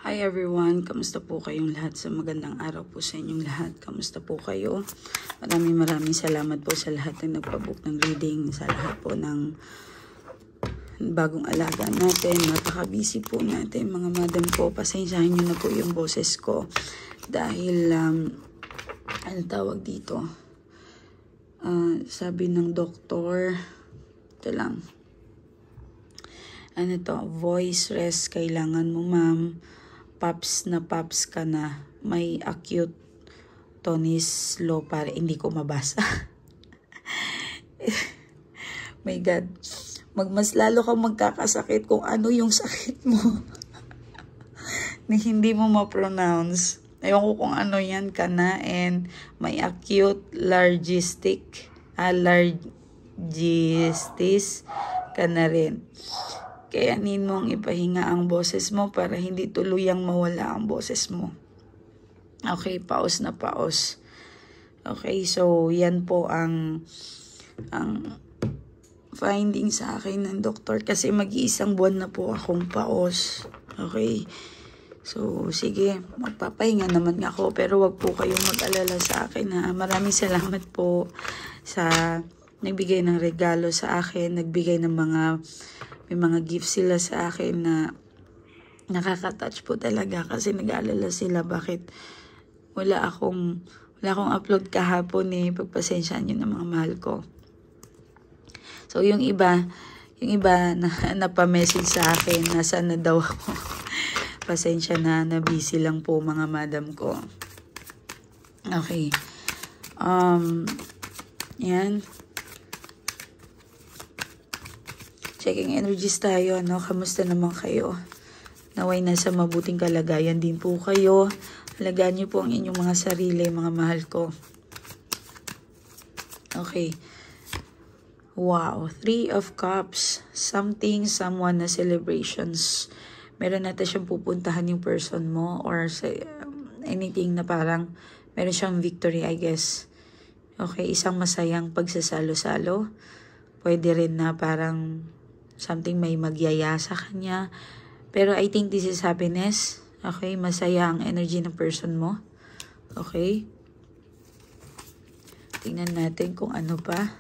Hi everyone, kamusta po kayong lahat? Sa magandang araw po sa inyong lahat. Kamusta po kayo? Maraming salamat po sa lahat ng nagpabook ng reading, sa lahat po ng bagong alaga natin. Napaka-busy po natin mga madam po. Pasensyahan nyo na po yung boses ko dahil ano tawag dito? Sabi ng doktor, ito lang. Ano to? Voice rest kailangan mo, ma'am. Paps na paps ka na. May acute tonus low para hindi ko mabasa. My God. Mas lalo kang magkakasakit kung ano yung sakit mo. na hindi mo ma-pronounce. Ewan ko kung ano yan ka na. And may acute largistic. Largistis ka na rin. Kaya mong ipahinga ang boses mo para hindi tuluyang mawala ang boses mo. Okay, paos na paos. Okay, so yan po ang finding sa akin ng doktor kasi mag-iisang buwan na po akong paos. Okay, so sige, magpapahinga naman ako pero wag po kayong mag-alala sa akin ha. Maraming salamat po sa nagbigay ng regalo sa akin, nagbigay ng may mga gifts sila sa akin na nakaka-touch po talaga kasi nag-aalala sila bakit wala akong upload kahapon pagpasensyaan nyo ng mga mahal ko. So yung iba na napamessage sa akin nasaan na daw ako. Pasensya na busy lang po mga madam ko. Okay. Yan. Checking energies tayo, no? Kamusta naman kayo? Naway nasa mabuting kalagayan din po kayo. Alagaan niyo po ang inyong mga sarili, mga mahal ko. Okay. Wow. 3 of Cups. Something, someone na celebrations. Meron natin siyang pupuntahan yung person mo or anything na parang meron siyang victory, I guess. Okay. Isang masayang pagsasalo-salo. Pwede rin na parang something may magyaya sa kanya. Pero I think this is happiness. Okay, masaya ang energy ng person mo. Okay. Tingnan natin kung ano pa.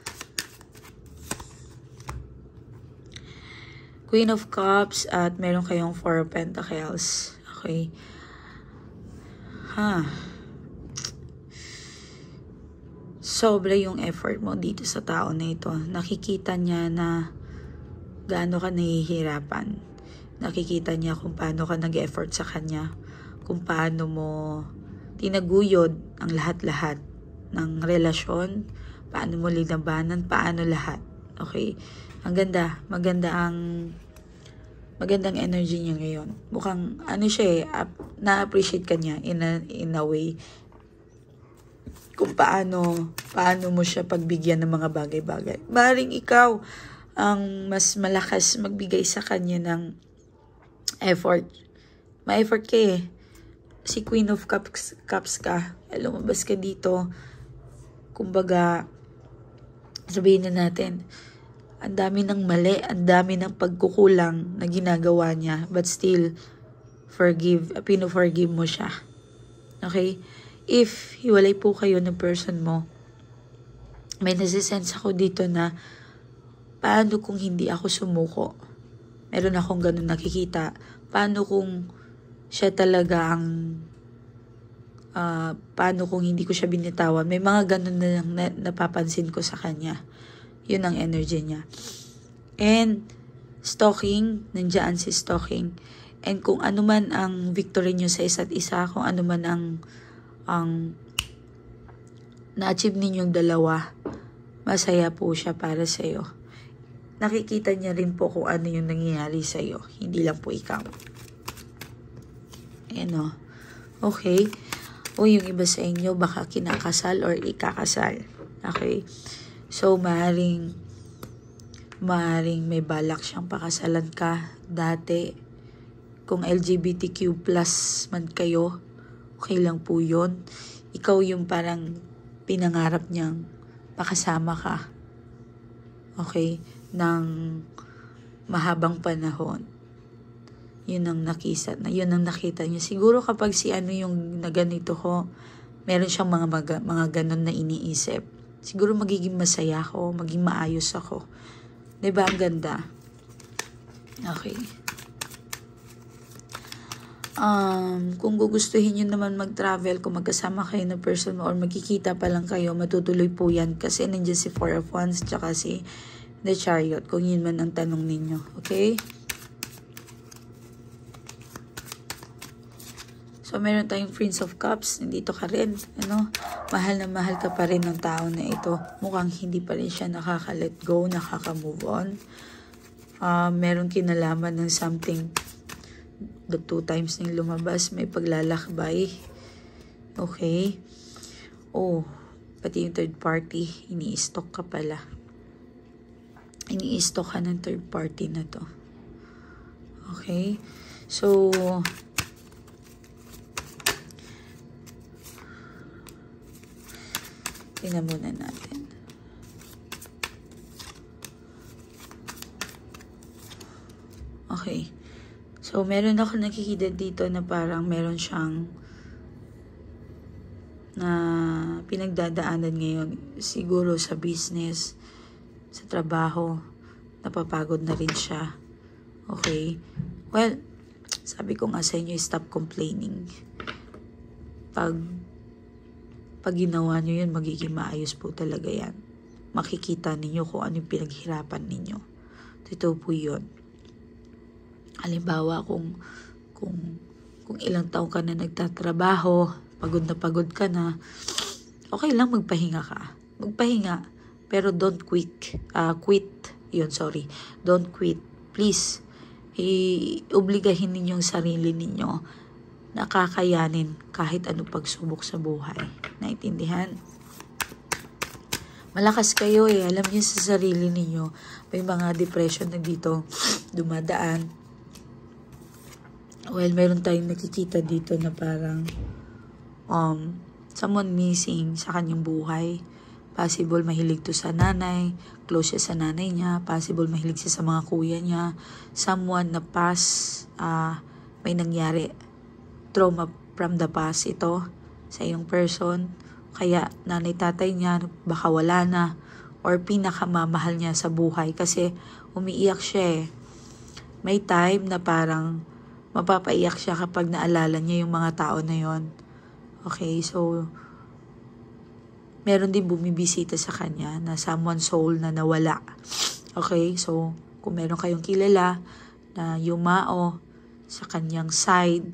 Queen of Cups at meron kayong 4 of Pentacles. Okay. Sobra yung effort mo dito sa tao na ito. Nakikita niya na gaano ka nahihirapan. Nakikita niya kung paano ka nag-effort sa kanya. Kung paano mo tinaguyod ang lahat-lahat ng relasyon. Paano mo linabanan. Paano lahat. Okay? Ang ganda. Magandang energy niya ngayon. Mukhang ano siya na-appreciate ka niya in a way. Kung paano mo siya pagbigyan ng mga bagay-bagay. Maring ikaw ang mas malakas magbigay sa kanya ng effort. May effort ka Si Queen of Cups ka. Lumabas ka dito. Kumbaga, sabihin na natin, ang dami ng mali, ang dami ng pagkukulang na ginagawa niya. But still, pino-forgive mo siya. Okay? If hiwalay po kayo ng person mo, may nasisense ako dito na paano kung hindi ako sumuko? Meron akong ganun nakikita. Paano kung siya talaga ang... paano kung hindi ko siya binitawan? May mga ganun na napapansin ko sa kanya. Yun ang energy niya. And stalking, nandiyan si stalking. And kung ano man ang victory niyo sa isa't isa, kung ano man ang na-achieve ninyong dalawa, masaya po siya para sa'yo. Nakikita niya rin po kung ano yung nangyayari sa'yo. Hindi lang po ikaw. Ayan Okay. O yung iba sa inyo, baka kinakasal or ikakasal. Okay. So, maaaring may balak siyang pakasalan ka dati. Kung LGBTQ+ man kayo, okay lang po yun. Ikaw yung parang pinangarap niyang pakasama ka. Okay? Ng mahabang panahon. Yun ang nakita niyo. Siguro kapag si ano yung naganito ko, meron siyang mga ganun na iniisip. Siguro magiging masaya ako, maging maayos ako. 'Di ba ang ganda? Okay. Kung gugustuhin nyo naman mag-travel, kung magkasama kayo na person mo or magkikita pa lang kayo, matutuloy po yan kasi nandiyan si Four of Wands tsaka si The Chariot, kung yun man ang tanong ninyo. Okay? So, meron tayong Prince of Cups. Nandito ka rin. Ano? Mahal na mahal ka pa rin ng tao na ito. Mukhang hindi pa rin siya nakaka-let go, nakaka-move on. Meron kinalaman ng something. The 2 times nang lumabas, may paglalakbay. Okay? Oh, pati yung third party, ini-stock ka pala. Ini-stock ka ng third party na to. Okay? So, tingnan muna natin. Okay. So, meron ako nakikita dito na parang meron siyang na pinagdadaanan ngayon. Siguro sa business, sa trabaho, napapagod na rin siya. Okay? Well, sabi ko nga sa inyo, stop complaining. Pag ginawa nyo yun, magiging maayos po talaga yan. Makikita ninyo kung ano yung pinaghirapan ninyo. Totoo po yun. Halimbawa, kung ilang taon ka na nagtatrabaho, pagod ka na, okay lang magpahinga ka. Magpahinga, pero don't quit. Don't quit. Please, obligahin ninyong sarili ninyo na kakayanin kahit anong pagsubok sa buhay. Naintindihan? Malakas kayo eh. Alam niyo sa sarili ninyo, may mga depression na dito dumadaan. Well, meron tayong nakikita dito na parang someone missing sa kanyang buhay. Possible mahilig to sa nanay, close siya sa nanay niya, possible mahilig siya sa mga kuya niya, someone na may nangyari, trauma from the past ito sa iyong person, kaya nanay tatay niya baka wala na, or pinakamamahal niya sa buhay kasi umiiyak siya eh. May time na parang mapapaiyak siya kapag naalala niya yung mga tao na yon. Okay, so meron din bumibisita sa kanya na someone soul na nawala. Okay, so kung meron kayong kilala na yumao sa kanyang side,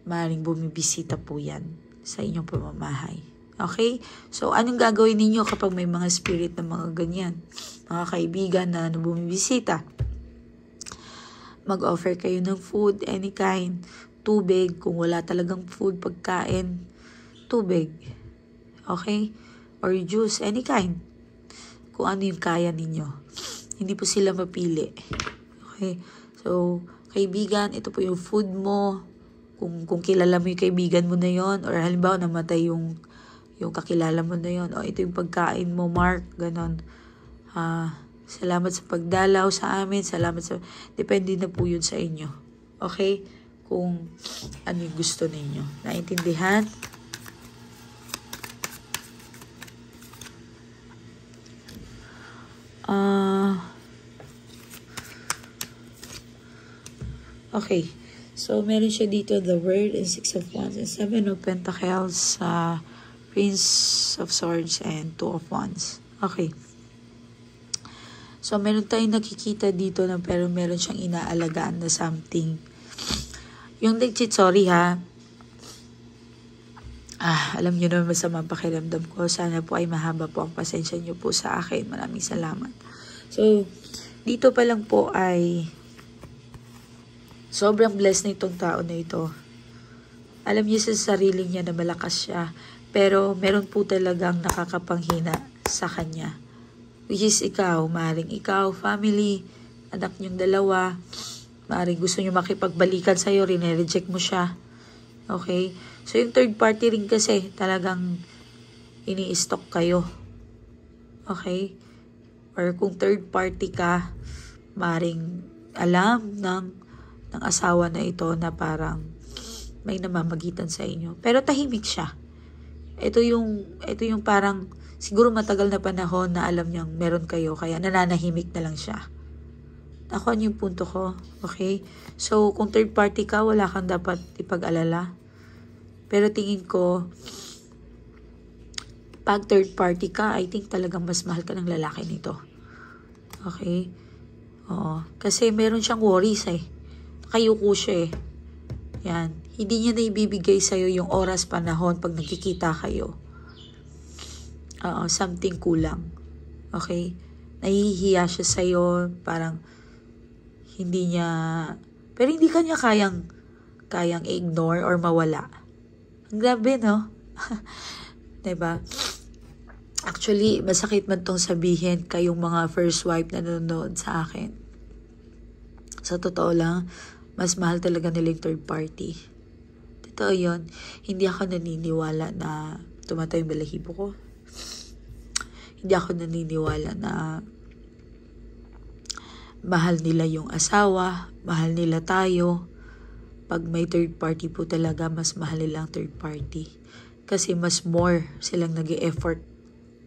maaaring bumibisita po yan sa inyong pamamahay. Okay, so anong gagawin ninyo kapag may mga spirit na mga ganyan? Mga kaibigan na bumibisita? Mag-offer kayo ng food, any kind. Tubig, kung wala talagang food, pagkain, tubig. Okay? Or juice, any kind. Kung ano yung kaya ninyo. Hindi po sila mapili. Okay? So, kaibigan, ito po yung food mo. Kung kilala mo yung kaibigan mo na yon, or halimbawa namatay yung kakilala mo na yon, o ito yung pagkain mo, Mark, ganon. Salamat sa pagdalaw sa amin. Depende na po yun sa inyo. Okay? Kung ano yung gusto ninyo. Naintindihan? Okay. So, meron siya dito, the Word and 6 of Wands and 7 of Pentacles, Prince of Swords and 2 of Wands. Okay. So, meron tayong nakikita dito na pero meron siyang inaalagaan na something. Yung legit, sorry ha. Alam nyo naman masama pakiramdam ko. Sana po ay mahaba po ang pasensya nyo po sa akin. Maraming salamat. So, dito pa lang po ay sobrang blessed na itong tao na ito. Alam niya sa sarili niya na malakas siya. Pero meron po talagang nakakapanghina sa kanya. Which is ikaw, maaaring ikaw, family, anak niyong dalawa, maaaring gusto niyo makipagbalikan sa'yo, reject mo siya. Okay? So, yung third party rin kasi, talagang ini-stock kayo. Okay? Or kung third party ka, maaaring alam ng ng asawa na ito na parang may namamagitan sa inyo. Pero tahimik siya. Ito yung parang siguro matagal na panahon na alam niyang meron kayo, kaya nananahimik na lang siya. Ako yung punto ko, okay? So, kung third party ka, wala kang dapat ipag-alala. Pero tingin ko, pag third party ka, I think talagang mas mahal ka ng lalaki nito. Okay? Oo. Kasi meron siyang worries eh. Kayuko siya eh. Yan. Hindi niya na ibibigay sa'yo yung oras, panahon pag nagkikita kayo. Something kulang. Okay? Nahihiya siya sa'yo. Parang hindi niya... Pero hindi ka niya kayang ignore or mawala. Ang grabe, no? Diba? Actually, masakit man tong sabihin kayong mga first wife na nanonood sa akin. Sa totoo lang, mas mahal talaga nila yung third party. Totoo yun. Hindi ako naniniwala na tumatay yung balahibo ko. Hindi ako naniniwala na mahal nila yung asawa, mahal nila tayo. Pag may third party po talaga, mas mahal nila ang third party. Kasi mas more silang nag-e-effort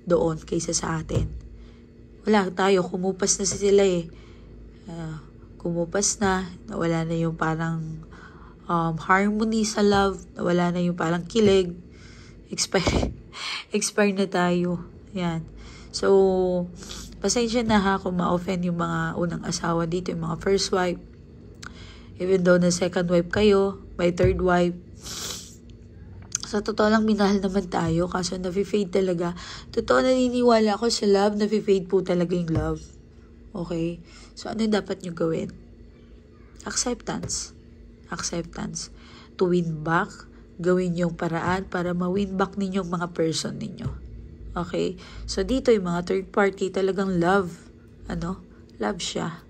doon kaysa sa atin. Wala tayo, kumupas na sila eh. Kumupas na, nawala na yung parang harmony sa love, nawala na yung parang kilig, expire na tayo. Yan. So, pasensya na ha kung ma-offend yung mga unang asawa dito, yung mga first wife. Even though na second wife kayo, may third wife, sa totoo lang, minahal naman tayo, kaso nafe-fade talaga. Totoo, naniniwala ako sa love, nafe-fade po talaga yung love. Okay? So, ano yung dapat nyo gawin? Acceptance. Acceptance. To win back, gawin yung paraan para ma-win back ninyo mga person ninyo. Okay? So, dito yung mga third party talagang love. Love siya.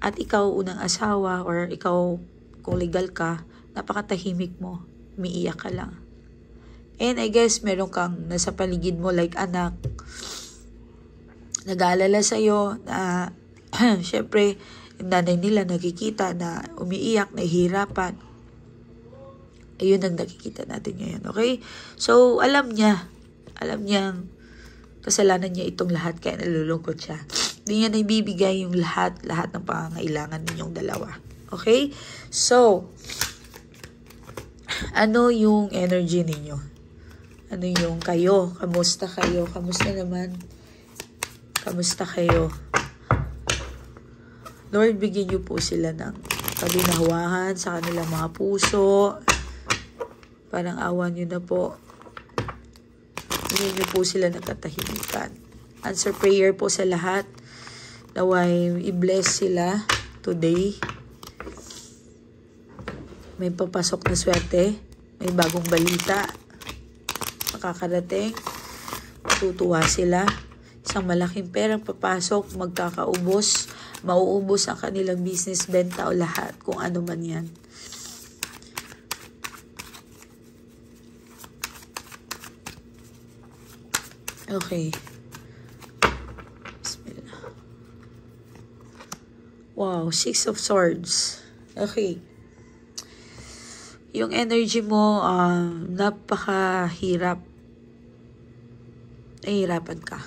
At ikaw, unang asawa, or ikaw, kung legal ka, napakatahimik mo. Umiiyak ka lang. And I guess meron kang nasa paligid mo like anak, nag-aalala sa'yo na syempre yung nanay nila nakikita na umiiyak, nahihirapan. Ayun ang nakikita natin ngayon, okay? So, alam niyang kasalanan niya itong lahat kaya nalulungkot siya. Hindi niya na ibibigay yung lahat ng pangangailangan ninyong dalawa. Okay? So, ano yung energy ninyo? Ano yung kayo? Kamusta kayo? Kamusta naman? Kamusta kayo? Lord, bigyan niyo po sila ng kaginhawahan sa kanilang mga puso. Parang awan niyo na po. Bigyan niyo po sila ng katahimikan. Answer prayer po sa lahat. Naway i-bless sila today. May papasok na swerte. May bagong balita. Makakarating, matutuwa sila. Isang malaking perang papasok, magkakaubos, mauubos ang kanilang business, benta o lahat, kung ano man yan. Okay. Bismillah. Wow, 6 of Swords. Okay. Yung energy mo, napakahirap. Nahihirapan ka.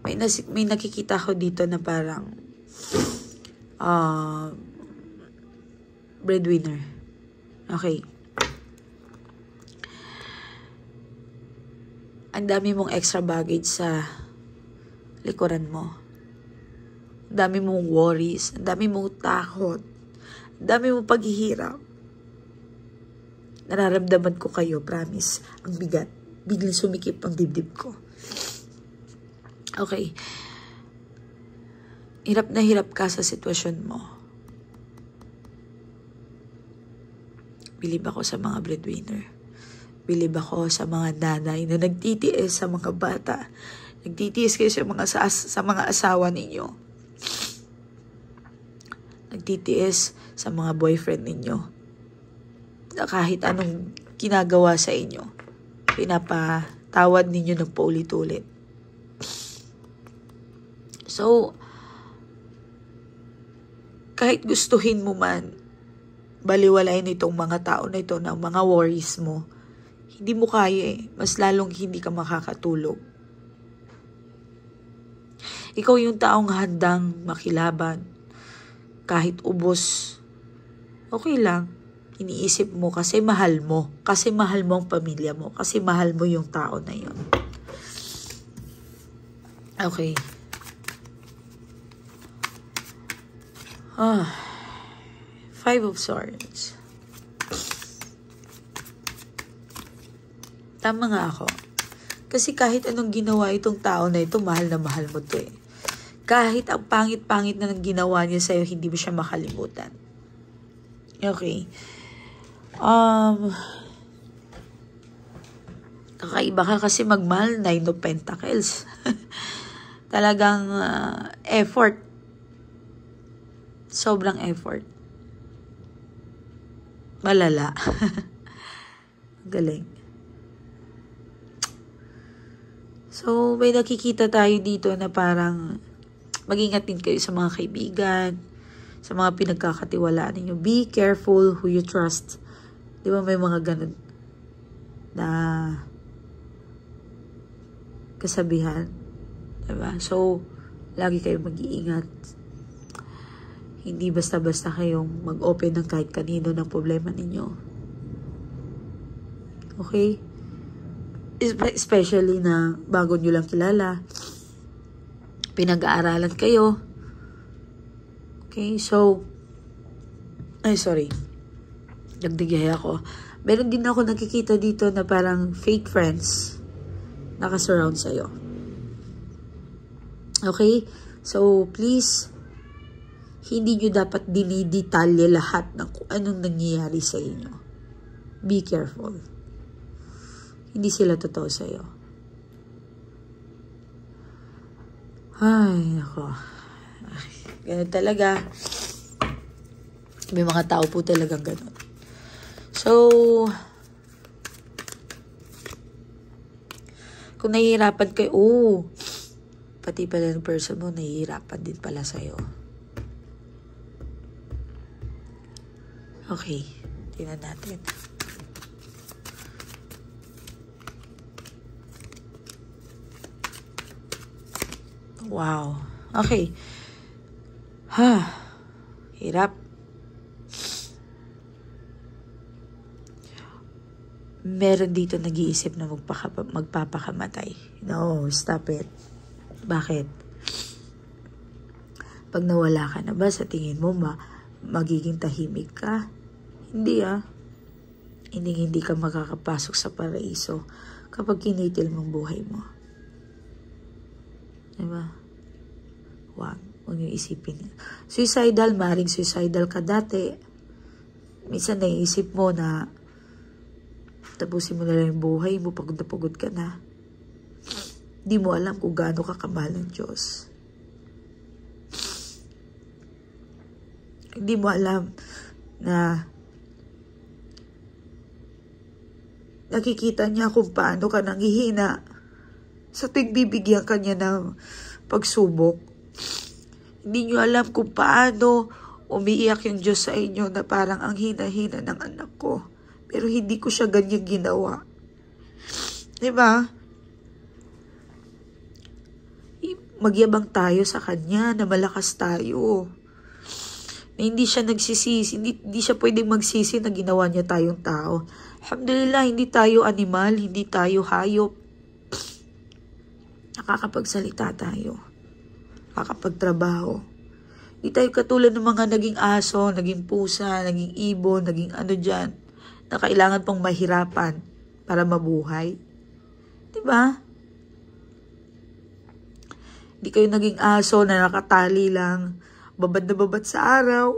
May nakikita ko dito na parang breadwinner. Okay. Ang dami mong extra baggage sa likuran mo. Ang dami mong worries. Ang dami mong takot. Ang dami mong paghihirap. Nararamdaman ko kayo, promise. Ang bigat. Biglang sumikip ang dibdib ko. Okay. Hirap na hirap ka sa sitwasyon mo. Bilib ako sa mga breadwinner. Bilib ako sa mga nanay na nagtitiis sa mga bata. Nagtitiis kayo sa mga asawa ninyo. Nagtitiis sa mga boyfriend ninyo. Na kahit anong ginagawa sa inyo, pinapatawad ninyo ng paulit-ulit. So, kahit gustuhin mo man, baliwalain itong mga tao na ito ng mga worries mo, hindi mo kaya eh. Mas lalong hindi ka makakatulog. Ikaw yung taong handang makilaban. Kahit ubos, okay lang. Iniisip mo kasi mahal mo. Kasi mahal mo ang pamilya mo. Kasi mahal mo yung tao na yun. Okay. Five of Swords. Tama nga ako. Kasi kahit anong ginawa itong tao na ito, mahal na mahal mo to eh. Kahit ang pangit-pangit na nang ginawa niya sa'yo, hindi mo siya makalimutan. Okay. Kakaiba ka kasi magmahal, 9 of Pentacles. Talagang effort. Sobrang effort. Malala. Galing. So, may nakikita tayo dito na parang mag-ingat din kayo sa mga kaibigan, sa mga pinagkakatiwalaan ninyo. Be careful who you trust. Di ba may mga ganun na kasabihan? Diba? So, lagi kayo mag-iingat. Hindi basta-basta kayong mag-open ng kahit kanino ng problema ninyo. Okay? Especially na bago nyo lang kilala. Pinag-aaralan kayo. Okay? So, dagdigay ako. Meron din ako nakikita dito na parang fake friends nakasurround sa'yo. Okay? So, please, hindi nyo dapat dinidetalye lahat ng kung anong nangyayari sa inyo. Be careful. Hindi sila totoo sa'yo. Ay, ako. Ganun talaga. May mga tao po talagang ganun. So, kung nahihirapan kayo, pati pala ng person mo, nahihirapan din pala sa'yo. Okay, tingnan natin. Wow. Okay. Hirap. Meron dito nag-iisip na magpapakamatay. No, stop it. Bakit? Pag nawala ka na ba, sa tingin mo magiging tahimik ka? Hindi Hindi ka makakapasok sa paraiso kapag kinitil mong buhay mo. Diba? Huwag nyo isipin. Suicidal, maring suicidal ka dati. Minsan naiisip mo na tapusin mo na lang yung buhay mo, pagod na pagod ka na. Di mo alam kung gaano ka kamahal ng Diyos. Hindi mo alam na nakikita niya kung paano ka nanghihina sa tuwing bibigyan ka niya ng pagsubok. Hindi niyo alam kung paano umiiyak yung Diyos sa inyo na parang ang hina-hina ng anak ko. Pero hindi ko siya ganyan ginawa. Diba? Magyabang tayo sa Kanya na malakas tayo. Na hindi siya nagsisisi, hindi siya pwedeng magsisi na ginawa niya tayong tao. Alhamdulillah, hindi tayo animal, hindi tayo hayop. Nakakapagsalita tayo. Nakakapagtrabaho. Hindi tayo katulad ng mga naging aso, naging pusa, naging ibon, naging ano dyan, na kailangan pang mahirapan para mabuhay. Diba? Hindi kayo naging aso na nakatali lang, babad na babad sa araw.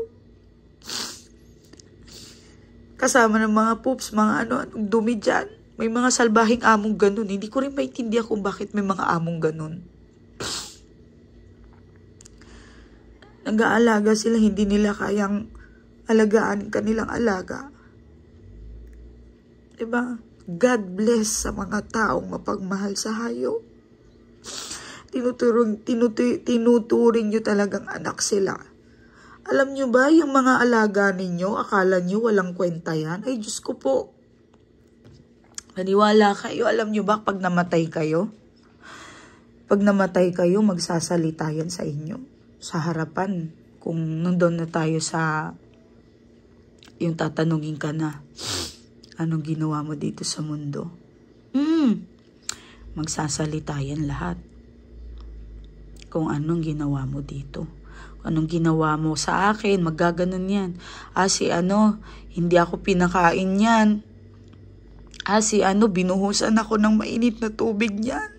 Kasama ng mga poops, mga anong dumi dyan. May mga salbahing among ganun. Hindi ko rin maintindihan kung bakit may mga among ganun. Nag-aalaga sila, hindi nila kayang alagaan kanilang alaga. Diba? God bless sa mga taong mapagmahal sa hayop. Tinuturing nyo talagang anak sila. Alam nyo ba, yung mga alaga ninyo, akala nyo walang kwenta yan? Ay, Diyos ko po. Maniwala kayo, alam nyo ba, pag namatay kayo, magsasalita yan sa inyo. Sa harapan, kung nandun na tayo sa, yung tatanungin ka na, anong ginawa mo dito sa mundo? Magsasalita yan lahat. Kung anong ginawa mo dito. Anong ginawa mo sa akin, magaganon yan. Si hindi ako pinakain yan. Si binuhusan ako ng mainit na tubig niyan.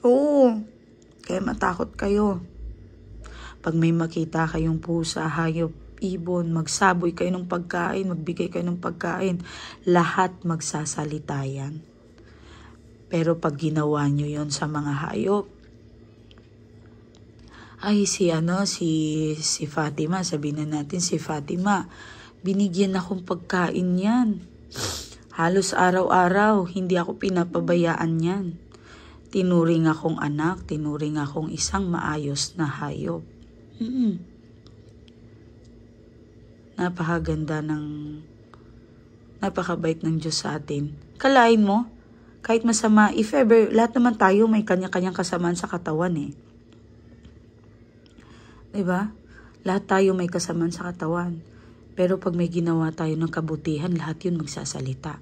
Oo, kaya matakot kayo. Pag may makita kayong pusa, hayop, ibon, magsaboy kayo ng pagkain, magbigay kayo ng pagkain, lahat magsasalita yan. Pero pag ginawa nyo yon sa mga hayop, ay si Fatima, sabihin na natin si Fatima, binigyan akong pagkain yan. Halos araw-araw, hindi ako pinapabayaan yan. Tinuring akong anak, tinuring akong isang maayos na hayop. Napakabait ng Diyos sa atin. Kalain mo, kahit masama, if ever, lahat naman tayo may kanya-kanyang kasamaan sa katawan eh. Diba? Lahat tayo may kasamaan sa katawan. Pero pag may ginawa tayo ng kabutihan, lahat yun magsasalita.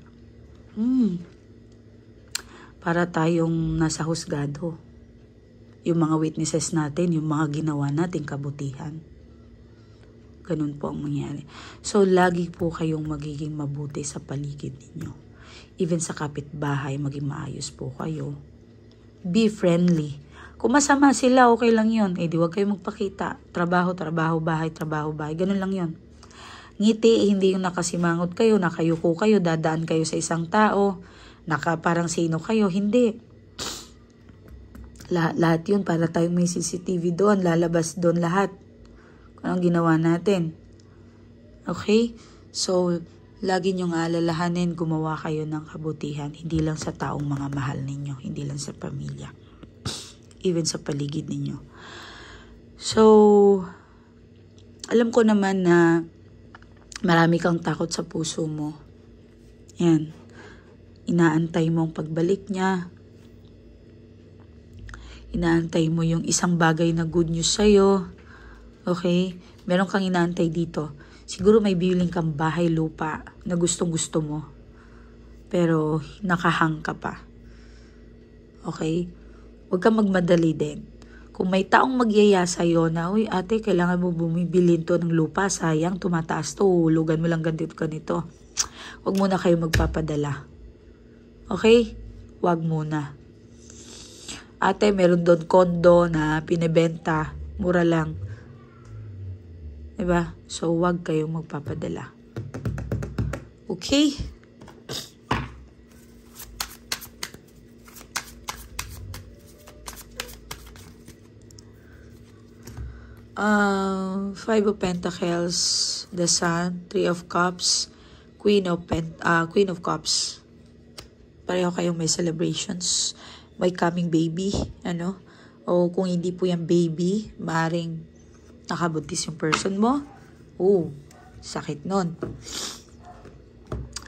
Para tayong nasa husgado. Yung mga witnesses natin, yung mga ginawa natin kabutihan. Ganun po ang mangyari. So, lagi po kayong magiging mabuti sa paligid ninyo. Even sa kapitbahay, maging maayos po kayo. Be friendly. Kung masama sila, okay lang yun. Di wag kayo magpakita. Trabaho, bahay. Ganun lang yun. Ngiti, hindi yung nakasimangot kayo, nakayuko kayo, dadaan kayo sa isang tao, parang sino kayo. Hindi. Lahat yun, para tayong may CCTV doon, lalabas doon lahat. Kung anong ginawa natin. Okay? So, lagi nyong alalahanin, gumawa kayo ng kabutihan, hindi lang sa taong mga mahal ninyo, hindi lang sa pamilya, even sa paligid ninyo. So, alam ko naman na marami kang takot sa puso mo. Yan. Inaantay mo ang pagbalik niya. Inaantay mo yung isang bagay na good news sa'yo. Okay? Meron kang inaantay dito. Siguro may biling kang bahay lupa na gustong-gusto mo. Pero nakahang ka pa. Okay? Huwag kang magmadali din. Kung may taong magyaya sa'yo na, uy ate, kailangan mo bumibilin to ng lupa, sayang, tumataas to, hulugan mo lang ganito. Huwag muna kayo magpapadala. Okay? Huwag muna. Ate, meron doon kondo na pinibenta, mura lang. Diba? So, huwag kayong magpapadala. Okay? Five of Pentacles, the Sun, Three of Cups, Queen of Cups. Pareho kayong may celebrations, may coming baby, o kung hindi po yung baby, maaaring nakabuntis yung person mo. Sakit nun.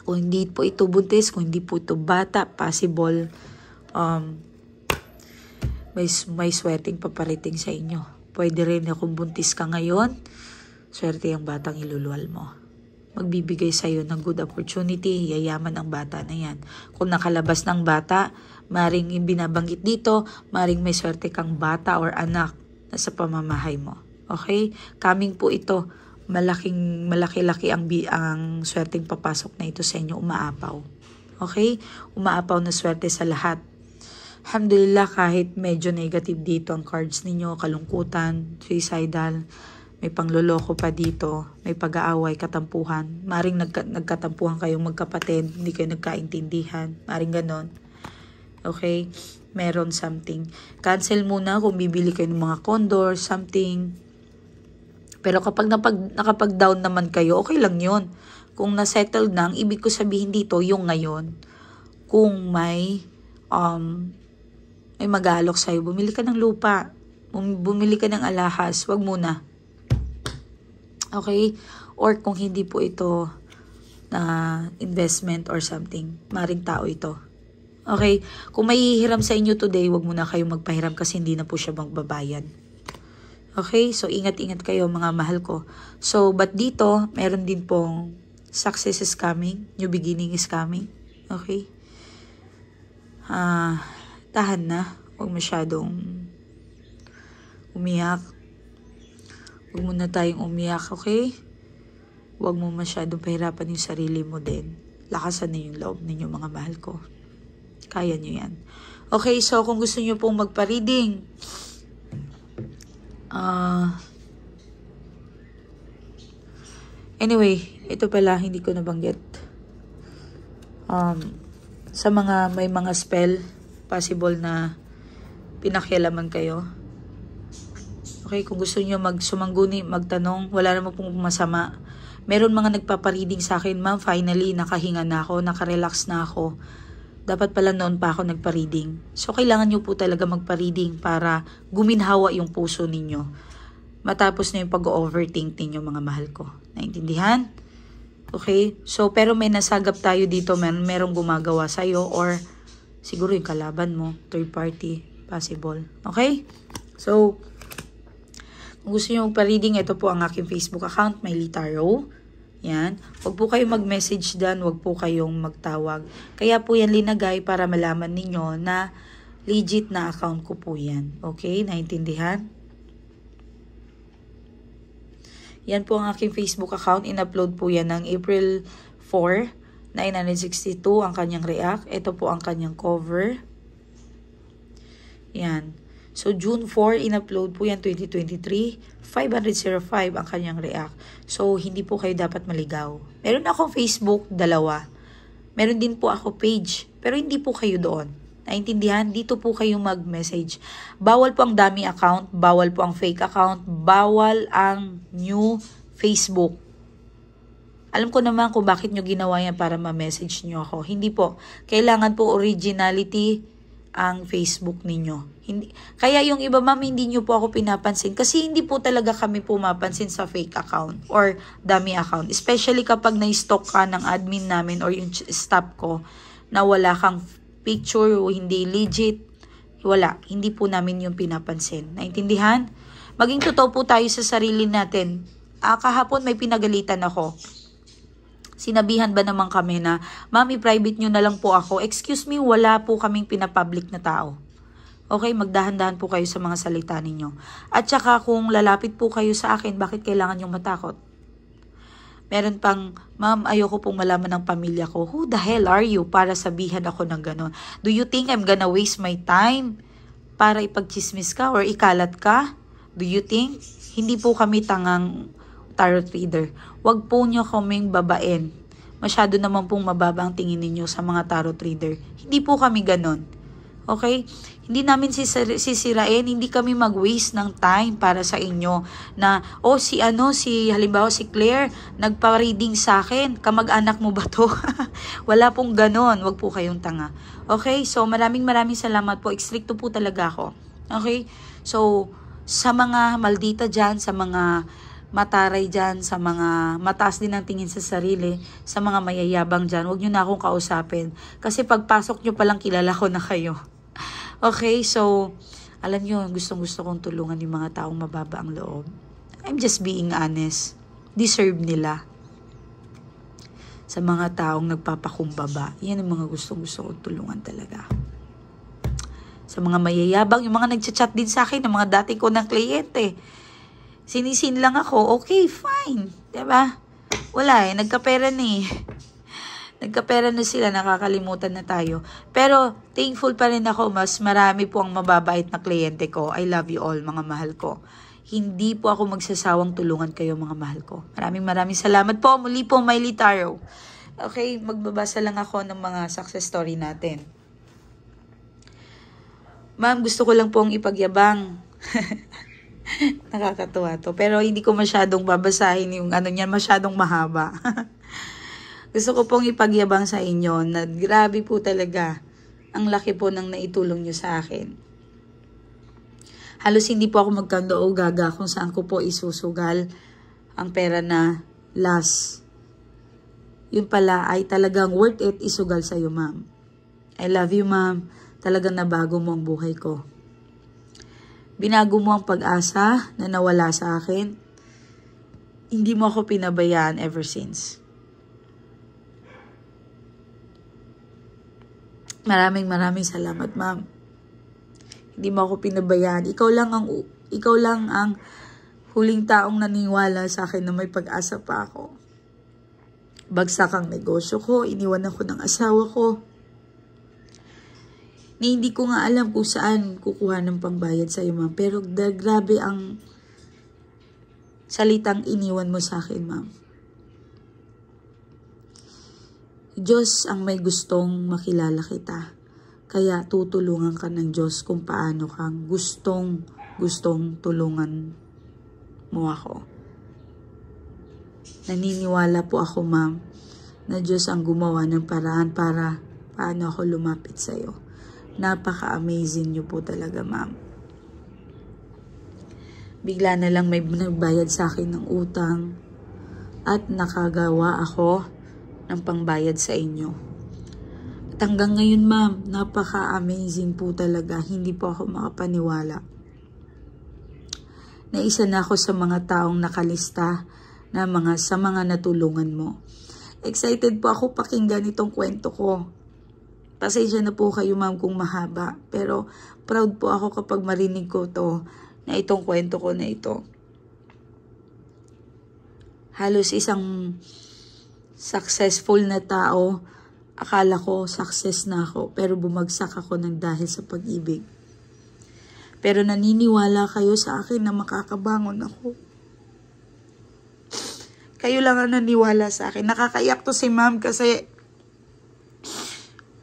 Kung hindi po ito buntis, kung hindi po ito bata, possible may swerteng paparating sa inyo. Pwede rin na kung buntis ka ngayon, swerte yung batang iluluwal mo. Magbibigay sa'yo ng good opportunity, yayaman ang bata na yan. Kung nakalabas ng bata, maring yung binabanggit dito, maring may swerte kang bata or anak na sa pamamahay mo. Okay? Coming po ito, malaki-laki ang swerteng papasok na ito sa inyo, umaapaw. Okay? Umaapaw na swerte sa lahat. Alhamdulillah, kahit medyo negative dito ang cards ninyo, kalungkutan, suicidal, may pangloloko pa dito, may pag-aaway, katampuhan. Maring nagkatampuhan kayong magkapatid, hindi kayo nagkaintindihan, maring ganon. Okay? Meron something. Cancel muna kung bibili kayo ng mga condo or something. Pero kapag nakapag-down naman kayo, okay lang yun. Kung na-settled na, ang ibig ko sabihin dito, yung ngayon, kung may mag-aalok sa'yo, bumili ka ng lupa, bumili ka ng alahas, wag muna. Okay? Or kung hindi po ito na investment or something, maring tao ito. Okay? Kung may hihiram sa inyo today, wag muna kayong magpahiram kasi hindi na po siya magbabayad. Okay? So, ingat-ingat kayo mga mahal ko. So, but dito, meron din pong success is coming, new beginning is coming. Okay? Tahan na. Huwag masyadong umiyak. Huwag muna tayong umiyak, okay? Huwag mo masyadong pahirapan yung sarili mo din. Lakasan na yung loob ninyo mga mahal ko. Kaya nyo yan. Okay, so kung gusto nyo pong magpa-reading, anyway, ito pala, hindi ko nabanggit. Sa mga may mga spell, possible na pinakialaman kayo. Okay, kung gusto niyo magsumangguni, magtanong, wala naman pong masama. Meron mga nagpapareading sa akin, ma'am, finally, nakahinga na ako, nakarelax na ako. Dapat pala noon pa ako nagpa-reading. So, kailangan niyo po talaga magpa-reading para guminhawa yung puso ninyo. Matapos na yung pag-overthink ninyo, mga mahal ko. Naintindihan? Okay? So, pero may nasagap tayo dito, merong gumagawa sa'yo or siguro yung kalaban mo, third party, possible. Okay? So, kung gusto nyo magpa-reading, ito po ang aking Facebook account, Mylie Tarot. Yan. Huwag po kayong mag-message dyan, huwag po kayong magtawag. Kaya po yan linagay para malaman ninyo na legit na account ko po yan. Okay? Naintindihan? Yan po ang aking Facebook account. In-upload po yan ng April 4, 962 ang kanyang react. Ito po ang kanyang cover. Yan. So, June 4, in-upload po yan 2023. 505 ang kanyang react. So, hindi po kayo dapat maligaw. Meron akong Facebook, 2. Meron din po ako page. Pero hindi po kayo doon. Naintindihan? Dito po kayo mag-message. Bawal po ang dummy account. Bawal po ang fake account. Bawal ang new Facebook. Alam ko naman kung bakit nyo ginawa yan para ma-message nyo ako. Hindi po. Kailangan po originality ang Facebook ninyo. Hindi, kaya yung iba, ma'am, hindi nyo po ako pinapansin. Kasi hindi po talaga kami pumapansin sa fake account or dummy account. Especially kapag na-stalk ka ng admin namin or yung staff ko na wala kang picture o hindi legit. Wala. Hindi po namin yung pinapansin. Naintindihan? Maging totoo po tayo sa sarili natin. Kahapon may pinagalitan ako. Sinabihan ba naman kami na, ma'am, i-private nyo na lang po ako. Excuse me, wala po kaming pinapublic na tao. Okay, magdahan-dahan po kayo sa mga salita ninyo. At saka kung lalapit po kayo sa akin, bakit kailangan nyo matakot? Meron pang, ma'am, ayoko pong malaman ng pamilya ko. Who the hell are you para sabihan ako ng gano'n? Do you think I'm gonna waste my time para ipagchismis ka or ikalat ka? Do you think? Hindi po kami tangang tarot reader. Huwag po nyo kaming babain. Masyado naman pong mababa ang tingin ninyo sa mga tarot reader. Hindi po kami ganon. Okay? Hindi namin sisirain, hindi kami mag-waste ng time para sa inyo na, halimbawa si Claire, nagpa-reading sa akin, kamag-anak mo ba to? Wala pong ganon, wag po kayong tanga. Okay? So, maraming salamat po. Stricto po talaga ako. Okay? So, sa mga maldita dyan, sa mga mataray dyan, sa mga mataas din ang tingin sa sarili, sa mga mayayabang dyan, huwag nyo na akong kausapin. Kasi pagpasok nyo palang kilala ko na kayo. Okay, so, alam nyo, gustong-gusto kong tulungan yung mga taong mababa ang loob. I'm just being honest. Deserve nila. Sa mga taong nagpapakumbaba, yan ang mga gustong-gusto kong tulungan talaga. Sa mga mayayabang, yung mga nagchat-chat din sa akin, ng mga dati ko ng kliyente, sinisin lang ako, okay, fine. Diba? Wala nagkapera na eh. Nagkapera na sila, nakakalimutan na tayo. Pero, thankful pa rin ako, mas marami po ang mababait na kliyente ko. I love you all, mga mahal ko. Hindi po ako magsasawang tulungan kayo, mga mahal ko. Maraming salamat po. Muli po, Mylie Tarot. Okay, magbabasa lang ako ng mga success story natin. Ma'am, gusto ko lang pong ipagyabang. Nakakatuwa to. Pero hindi ko masyadong babasahin yung niyan, masyadong mahaba. Gusto ko pong ipagyabang sa inyo na grabe po talaga ang laki po ng naitulong nyo sa akin. Halos hindi po ako magkandoo gaga kung saan ko po isusugal ang pera na last, yun pala ay talagang worth it isugal sa'yo, ma'am. I love you, ma'am. Talagang nabago mo ang buhay ko. Binago mo ang pag-asa na nawala sa akin. Hindi mo ako pinabayaan ever since. Maraming salamat, ma'am. Hindi mo ako pinabayaan. Ikaw lang ang huling taong naniwala sa akin na may pag-asa pa ako. Bagsak ang negosyo ko, iniwan ako ng asawa ko. Hindi ko nga alam kung saan kukuha ng pangbayad sa iyo, ma'am. Pero grabe ang salitang iniwan mo sa akin, ma'am. Diyos ang may gustong makilala kita. Kaya tutulungan ka ng Diyos kung paano kang gustong tulungan mo ako. Naniniwala po ako, ma'am, na Diyos ang gumawa ng paraan para paano ako lumapit sa iyo. Napaka-amazing niyo po talaga, ma'am. Bigla na lang may nagbayad sa akin ng utang at nakagawa ako ng pangbayad sa inyo. At hanggang ngayon, ma'am, napaka-amazing po talaga. Hindi po ako makapaniwala na isa na ako sa mga taong nakalista na sa mga natulungan mo. Excited po ako pakinggan itong kwento ko. Pasensya na po kayo, ma'am, kung mahaba. Pero proud po ako kapag marinig ko na itong kwento ko na ito. Halos isang successful na tao, akala ko success na ako, pero bumagsak ako ng dahil sa pag-ibig. Pero naniniwala kayo sa akin na makakabangon ako. Kayo lang ang naniwala sa akin. Nakakaiyak to si ma'am kasi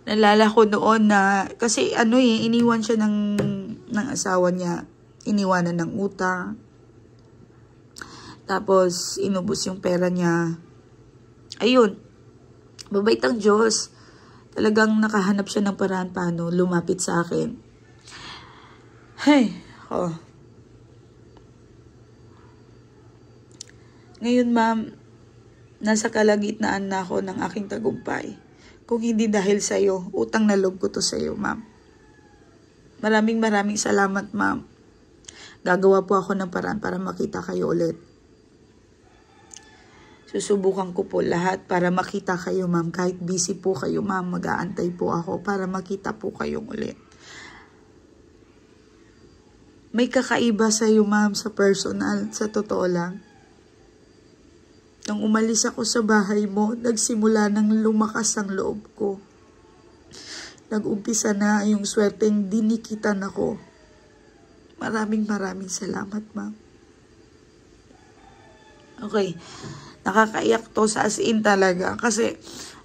nalala ko noon na, kasi iniwan siya ng asawa niya. Iniwanan ng utang. Tapos, inubos yung pera niya. Ayun. Mabait ang Diyos. Talagang nakahanap siya ng paraan paano lumapit sa akin. Ngayon, ma'am, nasa kalagitnaan na ako ng aking tagumpay. Kung hindi dahil sa'yo, utang na loob ko to sa'yo, ma'am. Maraming salamat, ma'am. Gagawa po ako ng paraan para makita kayo ulit. Susubukan ko po lahat para makita kayo, ma'am. Kahit busy po kayo, ma'am, mag-aantay po ako para makita po kayong ulit. May kakaiba sa'yo, ma'am, sa personal, sa totoo lang. Nung umalis ako sa bahay mo, nagsimula nang lumakas ang loob ko. Nag-umpisa na yung swerteng dinikitan ako. Maraming salamat, ma'am. Okay. Nakakaiyak to sa as in talaga. Kasi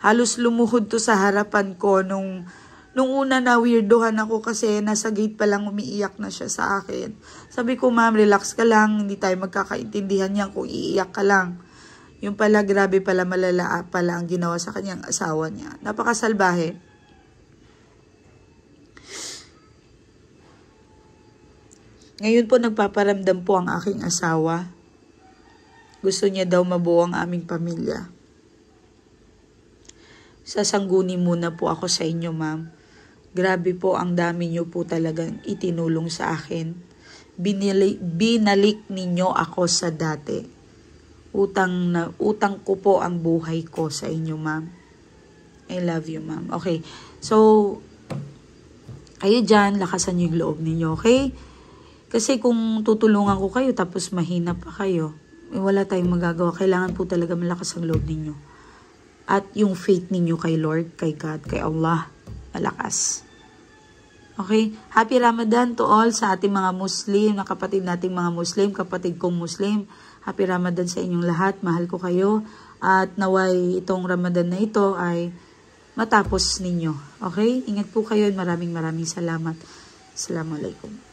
halos lumuhod to sa harapan ko nung una na weirdohan ako kasi nasa gate pa lang umiiyak na siya sa akin. Sabi ko, ma'am, relax ka lang. Hindi tayo magkakaintindihan yan kung iiyak ka lang. Yung pala, grabe pala, malala pala ang ginawa sa kanyang asawa niya. Napakasalbahe. Ngayon po, nagpaparamdam po ang aking asawa. Gusto niya daw mabuo ang aming pamilya. Sasangguni muna po ako sa inyo, ma'am. Grabe po, ang dami niyo po talagang itinulong sa akin. Binalik ninyo ako sa dati. Utang ko po ang buhay ko sa inyo, ma'am. I love you, ma'am. Okay. So, kayo dyan, lakasan niyo yung loob ninyo, okay? Kasi kung tutulungan ko kayo, tapos mahina pa kayo, wala tayong magagawa. Kailangan po talaga malakas ang loob ninyo. At yung faith ninyo kay Lord, kay God, kay Allah, malakas. Okay? Happy Ramadan to all sa ating mga Muslim, na kapatid nating mga Muslim, kapatid kong Muslim. Happy Ramadan sa inyong lahat. Mahal ko kayo. At naway itong Ramadan na ito ay matapos ninyo. Okay? Ingat po kayo. Maraming salamat. Assalamualaikum.